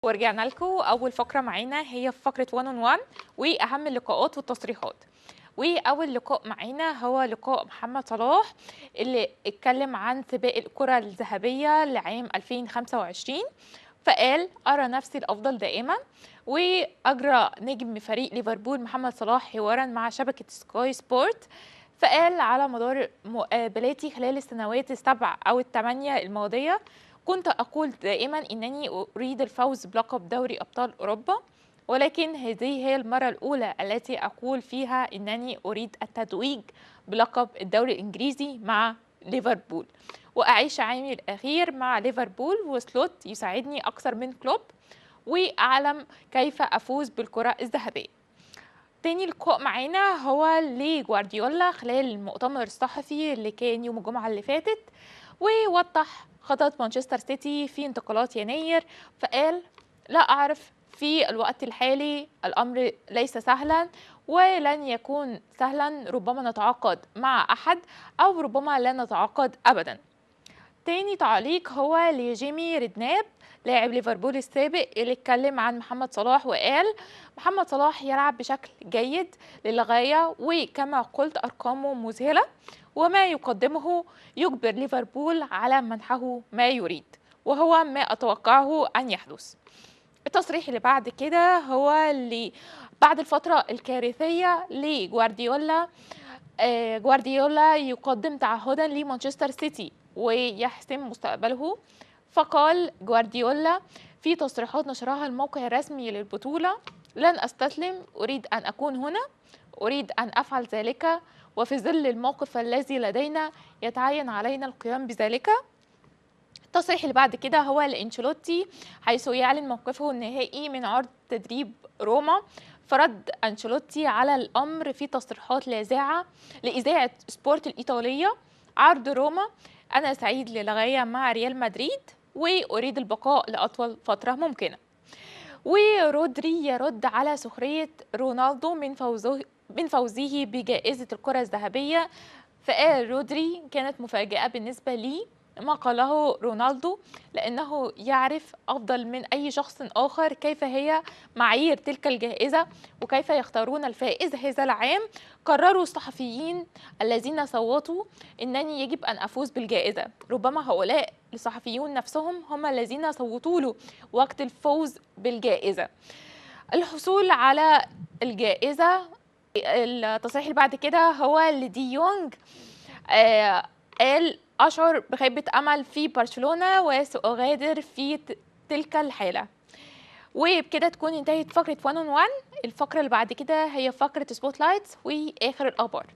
ورجعنا لكم. اول فقره معانا هي فقره 1 on 1 واهم اللقاءات والتصريحات. واول لقاء معانا هو لقاء محمد صلاح اللي اتكلم عن سباق الكره الذهبيه لعام 2025. فقال ارى نفسي الافضل دائما. واجرى نجم فريق ليفربول محمد صلاح حوارا مع شبكه سكاي سبورت. فقال على مدار مقابلاتي خلال السنوات السبع او الثمانيه الماضيه كنت أقول دائما إنني أريد الفوز بلقب دوري أبطال أوروبا، ولكن هذه هي المرة الأولى التي أقول فيها إنني أريد التتويج بلقب الدوري الإنجليزي مع ليفربول، وأعيش عامي الأخير مع ليفربول وسلوت يساعدني أكثر من كلوب، وأعلم كيف أفوز بالكرة الذهبية. تاني لقاء معانا هو لجوارديولا خلال المؤتمر الصحفي اللي كان يوم الجمعة اللي فاتت، ووضح خطط مانشستر سيتي في انتقالات يناير. فقال لا أعرف في الوقت الحالي الأمر ليس سهلا ولن يكون سهلا، ربما نتعاقد مع أحد أو ربما لا نتعاقد أبدا. تاني تعليق هو لجيمي ريدناب لاعب ليفربول السابق اللي اتكلم عن محمد صلاح وقال محمد صلاح يلعب بشكل جيد للغاية، وكما قلت أرقامه مذهلة وما يقدمه يجبر ليفربول على منحه ما يريد، وهو ما أتوقعه أن يحدث. التصريح اللي بعد كده هو اللي بعد الفترة الكارثية لجوارديولا. جوارديولا يقدم تعهدا لمانشستر سيتي ويحسم مستقبله. فقال جوارديولا في تصريحات نشرها الموقع الرسمي للبطولة: لن أستسلم، أريد أن أكون هنا، أريد أن أفعل ذلك، وفي ظل الموقف الذي لدينا يتعين علينا القيام بذلك. التصريح اللي بعد كده هو لأنشيلوتي حيث يعلن موقفه النهائي من عرض تدريب روما. فرد أنشيلوتي على الأمر في تصريحات لاذعة لإذاعة سبورت الإيطالية: عرض روما، أنا سعيد للغاية مع ريال مدريد وأريد البقاء لأطول فترة ممكنة. ورودري يرد على سخرية رونالدو من فوزه بجائزة الكرة الذهبية. فقال رودري كانت مفاجأة بالنسبة لي ما قاله رونالدو، لأنه يعرف أفضل من أي شخص آخر كيف هي معايير تلك الجائزة وكيف يختارون الفائز هذا العام. قرروا الصحفيين الذين صوتوا أنني يجب أن أفوز بالجائزة، ربما هؤلاء الصحفيون نفسهم هم الذين صوتوا له وقت الفوز بالجائزة. الحصول على الجائزة. التصريح اللي بعد كده هو لدي يونغ. قال أشعر بخيبة أمل في برشلونة وسأغادر في تلك الحالة. وبكده تكون انتهت فقرة 1 on 1. الفقرة اللي بعد كده هي فقرة سبوت لايتس وآخر الأخبار.